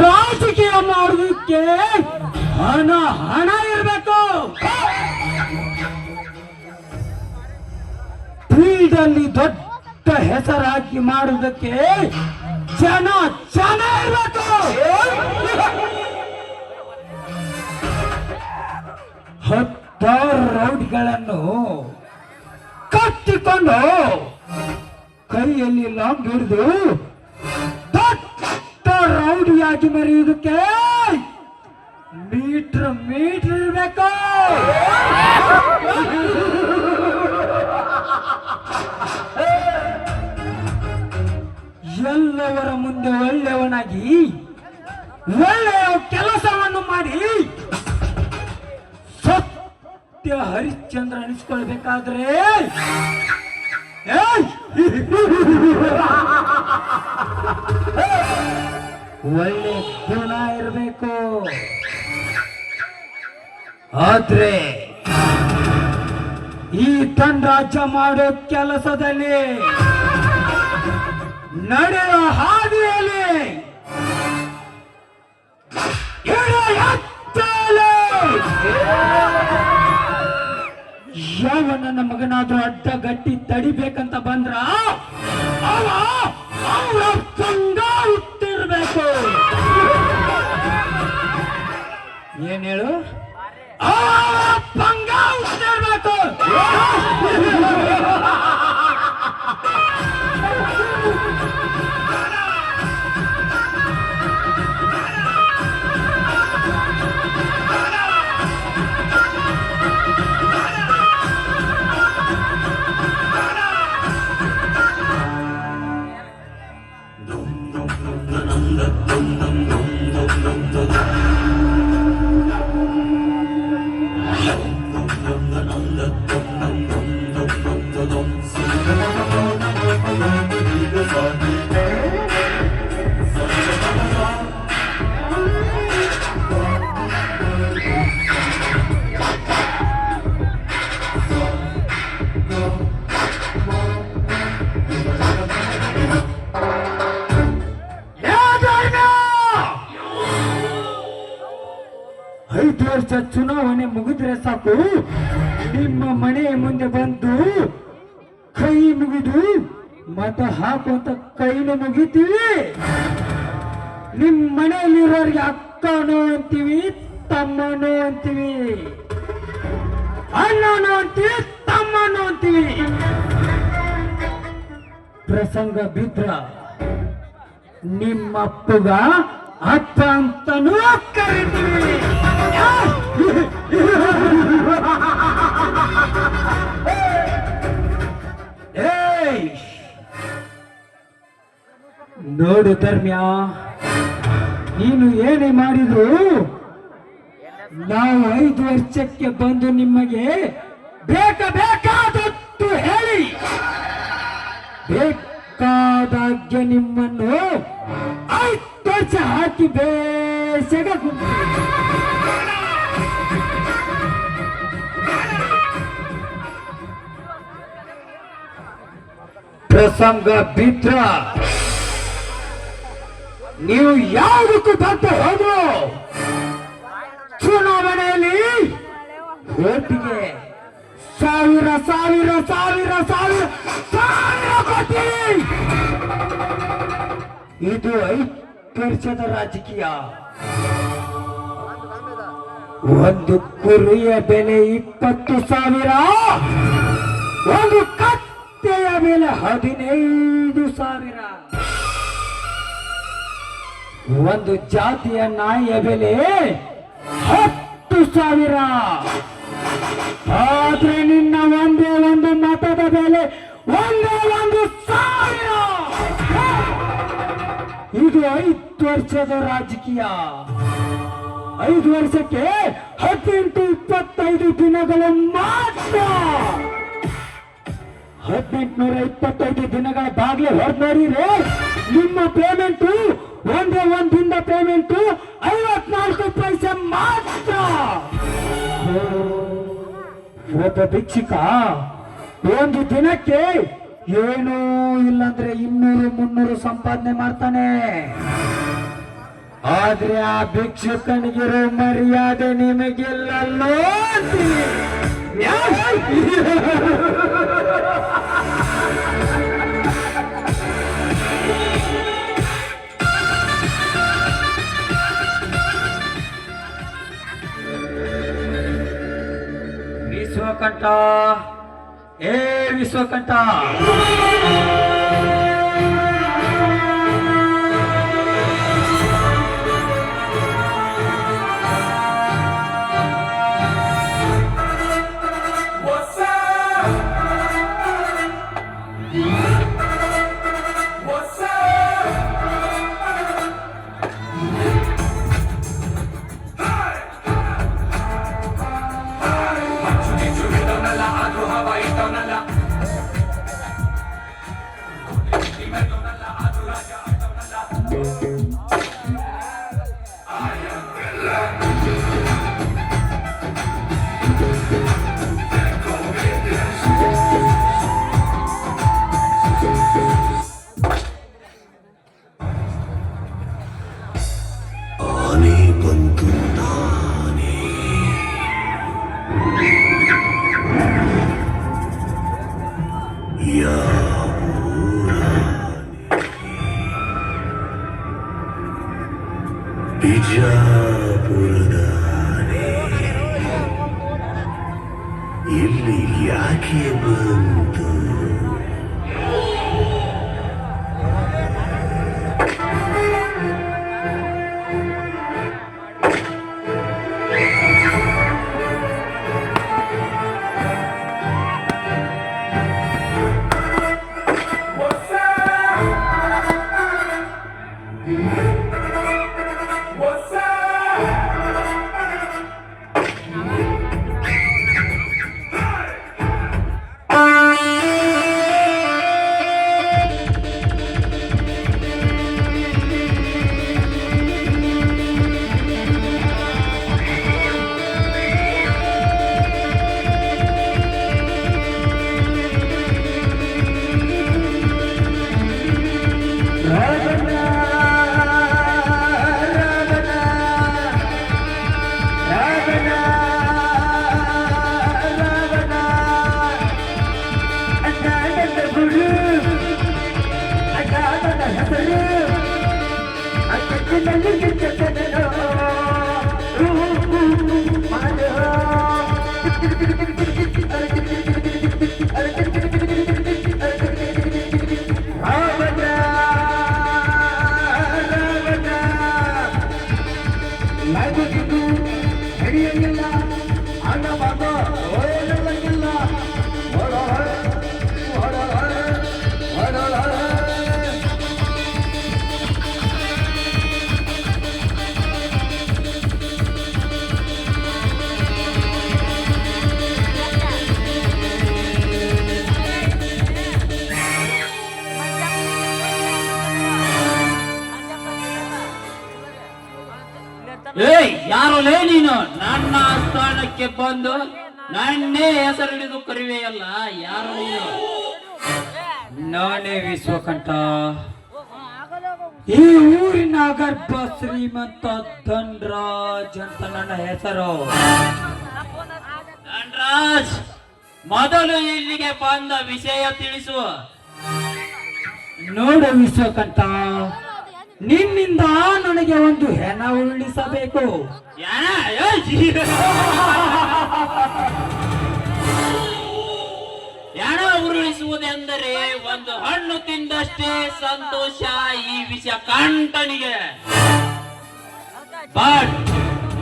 ರಾಜಕೀಯ ಮಾಡೋದಕ್ಕೆ ಹಣ ಹಣ ಇರಬೇಕು. ಫೀಲ್ಡ್ ಅಲ್ಲಿ ದೊಡ್ಡ ಹೆಸರಾಗಿ ಮಾಡುವುದಕ್ಕೆ ಜನ ಜನ ಇರಬೇಕು. ಹತ್ತಾರು ರೌಡಿಗಳನ್ನು ಕಟ್ಟಿಕೊಂಡು ಕೈಯಲ್ಲಿ ಲಾಂಗ್ ಹಿಡಿದು ದೊಡ್ಡ ರೌಡಿಯಾಗಿ ಮೆರೆಯುವುದಕ್ಕೆ ಮೀಟರ್ ಮೀಟರ್ ಇರಬೇಕು. ಎಲ್ಲವರ ಮುಂದೆ ಒಳ್ಳೆಯವನಾಗಿ ಒಳ್ಳೆಯ ಕೆಲಸವನ್ನು ಮಾಡಿ ಸತ್ಯ ಹರಿಶ್ಚಂದ್ರ ಅನಿಸ್ಕೊಳ್ಬೇಕಾದ್ರೆ ಒಳ್ಳೆ ಗುಣ ಇರಬೇಕು. ಆದ್ರೆ ಈ ರಾಜ್ಯ ಮಾಡೋ ಕೆಲಸದಲ್ಲಿ ನಡೆಯುವ ಹಾದಿಯಲ್ಲಿ ಯಾವ ನನ್ನ ಮಗನಾದ್ರೂ ಅಡ್ಡಗಟ್ಟಿ ತಡಿಬೇಕಂತ ಬಂದ್ರ ಅವರ ಸಂಘ ಹುಟ್ಟಿರ್ಬೇಕು. ಏನ್ ಹೇಳು? ಪಂಗ ಹುಟ್ಟಿರ್ಬೇಕು. ಚುನಾವಣೆ ಮುಗಿದ್ರೆ ಸಾಕು, ನಿಮ್ಮ ಮನೆಯ ಮುಂದೆ ಬಂದು ಕೈ ಮುಗಿದು ಮತ ಹಾಕುವಂತ ಕೈನು ಮುಗಿತೀವಿ. ನಿಮ್ಮ ಮನೆಯಲ್ಲಿರೋರಿಗೆ ಅಕ್ಕನೋ ಅಂತೀವಿ, ತಮ್ಮನೋ ಅಂತೀವಿ, ಅಣ್ಣನೋ ಅಂತೀವಿ, ತಮ್ಮನೋ ಅಂತೀವಿ. ಪ್ರಸಂಗ ಬಿದ್ರ ನಿಮ್ಮಪ್ಪಗ ಅಪ್ಪ ಅಂತನೂ ಕರಿತೀವಿ. ನೋಡು ಧರ್ಮ್ಯ, ನೀನು ಏನೇ ಮಾಡಿದ್ರು ನಾವು 5 ವರ್ಷಕ್ಕೆ ಬಂದು ನಿಮಗೆ ಬೇಕಾದಷ್ಟು ಹೇಳಿ ಬೇಕಾದಾಗ್ಯ ನಿಮ್ಮನ್ನು 5 ವರ್ಷ ಹಾಕಿ ಬೇಸಗ ಪ್ರಸಂಗ ಬಿದ್ರ ನೀವು ಯಾವುದಕ್ಕೂ ತಟ್ಟು ಹೋದ್ರು ಚುನಾವಣೆಯಲ್ಲಿ ಓಟಿಗೆ ಸಾವಿರ ಸಾವಿರ ಸಾವಿರ ಸಾವಿರ ಸಾವಿರ ಕೋಟಿ. ಇದು 5 ವರ್ಷದ ರಾಜಕೀಯ. ಒಂದು ಕುರಿಯ ಬೆಲೆ 20,000, ಒಂದು ಕತ್ತೆಯ ಬೆಲೆ 15,000, ಒಂದು ಜಾತಿಯ ನಾಯಿಯ ಬೆಲೆ 10,000. ಆದ್ರೆ ನಿನ್ನ ಒಂದೇ ಒಂದು ಮತದ ಬೆಲೆ 1,000. ಇದು 5 ವರ್ಷದ ರಾಜಕೀಯ. 5 ವರ್ಷಕ್ಕೆ 18-25 ದಿನಗಳು ಮಾತ್ರ. 1825 ದಿನಗಳ ಬಾಗ್ಲೆ ಹೊರದ್ ನೋಡಿದ್ರೆ ನಿಮ್ಮ ಪೇಮೆಂಟ್ ಒಂದೇ ಒಂದಿಂದ ಪೇಮೆಂಟ್ 54 ಪೈಸೆ ಮಾತ್ರ. ಒಬ್ಬ ಭಿಕ್ಷುಕ ಒಂದು ದಿನಕ್ಕೆ ಏನೂ ಇಲ್ಲಂದ್ರೆ 200-300 ಸಂಪಾದನೆ ಮಾಡ್ತಾನೆ. ಆದ್ರೆ ಆ ಭಿಕ್ಷುಕನಿಗಿರೋ ಮರ್ಯಾದೆ ನಿಮಗಿಲ್ಲಲ್ಲೋ ಅಂತೀನಿ. ವಿಶ್ವಕಂಠ, ಏ ವಿಶ್ವಕಂಠ, ಬಿಜಾಪುರದಾನೆ ಇಲ್ಲಿ ಯಾಕೆ ಬಂತು? ಏಯ್ ಯಾರಲ್ಲೇ ನೀನು ನನ್ನ ಸ್ಥಾನಕ್ಕೆ ಬಂದು ನನ್ನೇ ಹೆಸರು ಹಿಡಿದು ಕರಿವೆಯಲ್ಲ, ಯಾರು ನೀನು? ನಾನೇ ವಿಶ್ವಕಂಠ, ಈ ಊರಿನ ಗರ್ಭ ಶ್ರೀಮಂತ ಧನ್ರಾಜ್ ಅಂತ ನನ್ನ ಹೆಸರು. ಧನ್ರಾಜ್, ಮೊದಲು ಇಲ್ಲಿಗೆ ಬಂದ ವಿಷಯ ತಿಳಿಸು. ನೋಡು ವಿಶ್ವಕಂಠ, ನಿನ್ನಿಂದ ನನಗೆ ಒಂದು ಹೆಣ ಉರುಳಿಸಬೇಕು. ಹೆಣ ಉರುಳಿಸುವುದೆಂದರೆ ಒಂದು ಹಣ್ಣು ತಿಂದಷ್ಟೇ ಸಂತೋಷ ಈ ವಿಷಯ ಕಂಠನಿಗೆ. ಬಟ್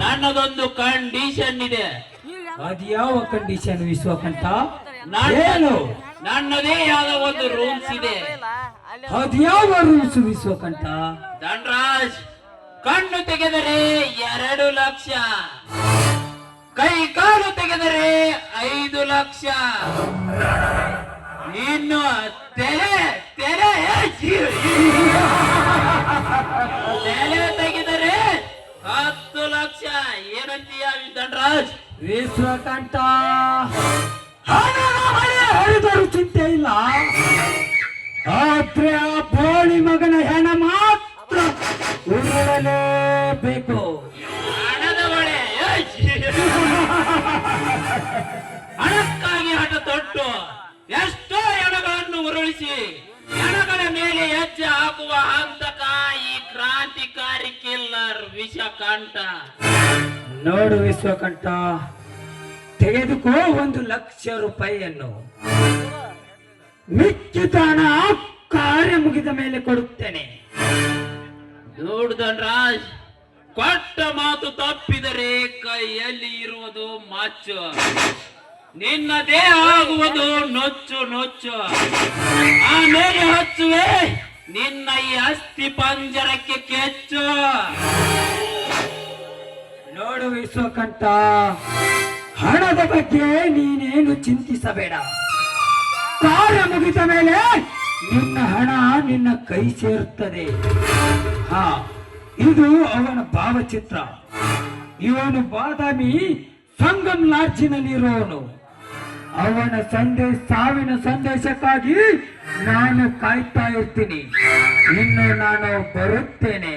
ನನ್ನದೊಂದು ಕಂಡೀಷನ್ ಇದೆ. ಅದ್ಯಾವ ಕಂಡೀಷನ್ ವಿಶ್ವಕಂಠ? ನಾನು ನನ್ನದೇ ಆದ ಒಂದು ರೂಲ್ಸ್ ಇದೆ. ಅದ್ಯಾವ ರೂಲ್ಸ್ ವಿಶ್ವಕಂಠ? ಧನ್ರಾಜ್, ಕಣ್ಣು ತೆಗೆದರೆ 2 ಲಕ್ಷ, ಕೈ ಕಾಲು ತೆಗೆದರೆ 5 ಲಕ್ಷ, ಇನ್ನು ತೆರೆ ತೆರೆ ತೆರೆ ತೆಗೆದರೆ 10 ಲಕ್ಷ. ಏನಂತೀಯ ಧನ್ರಾಜ್? ವಿಶ್ವಕಂಠ, ಹರಿದರೂ ಚಿಂತೆ ಇಲ್ಲ, ಆದ್ರೆ ಆ ಬೋಳಿ ಮಗನ ಹೆಣ ಮಾತ್ರ ಉರುಳಲೇಬೇಕು. ಹಣದ ಬಳೆ, ಹಣಕ್ಕಾಗಿ ಹಠ ತೊಟ್ಟು ಎಷ್ಟೋ ಹೆಣಗಳನ್ನು ಉರುಳಿಸಿ ಹೆಣಗಳ ಮೇಲೆ ಹೆಜ್ಜೆ ಹಾಕುವ ಹಂತಕ ಈ ಕ್ರಾಂತಿಕಾರಿ ಕಿಲ್ಲರ್ ವಿಷಕಂಠ. ನೋಡು ವಿಶ್ವಕಂಠ, ತೆಗೆದುಕೋ 1 ಲಕ್ಷ ರೂಪಾಯಿಯನ್ನು, ಮಿಕ್ಕಿದ ಹಣ ಕಾರ್ಯ ಮುಗಿದ ಮೇಲೆ ಕೊಡುತ್ತೇನೆ. ನೋಡು ಧನ್ರಾಜ್, ಕೊಟ್ಟ ಮಾತು ತಪ್ಪಿದರೆ ಕೈಯಲ್ಲಿ ಇರುವುದು ಮಾಚು, ನಿನ್ನದೇ ಆಗುವುದು ನೊಚ್ಚು ನೊಚ್ಚು. ಆಮೇಲೆ ಹಚ್ಚುವೆ ನಿನ್ನ ಈ ಅಸ್ಥಿ ಪಂಜರಕ್ಕೆ ಕೆಚ್ಚು. ನೋಡು ವಿಶ್ವಕಂಠ, ಹಣದ ಬಗ್ಗೆ ನೀನೇನು ಚಿಂತಿಸಬೇಡ. ಕಾರ್ಯ ಮುಗಿದ ಮೇಲೆ ನಿನ್ನ ಹಣ ನಿನ್ನ ಕೈ ಸೇರುತ್ತದೆ. ಹಾ, ಇದು ಅವನ ಭಾವಚಿತ್ರ. ಇವನು ಬಾದಾಮಿ ಸಂಗಮ್ ಲಾಡ್ಜಿನಲ್ಲಿರುವವನು. ಅವನ ಸಾವಿನ ಸಂದೇಶಕ್ಕಾಗಿ ನಾನು ಕಾಯ್ತಾ ಇರ್ತೀನಿ. ಇನ್ನು ನಾನು ಬರುತ್ತೇನೆ.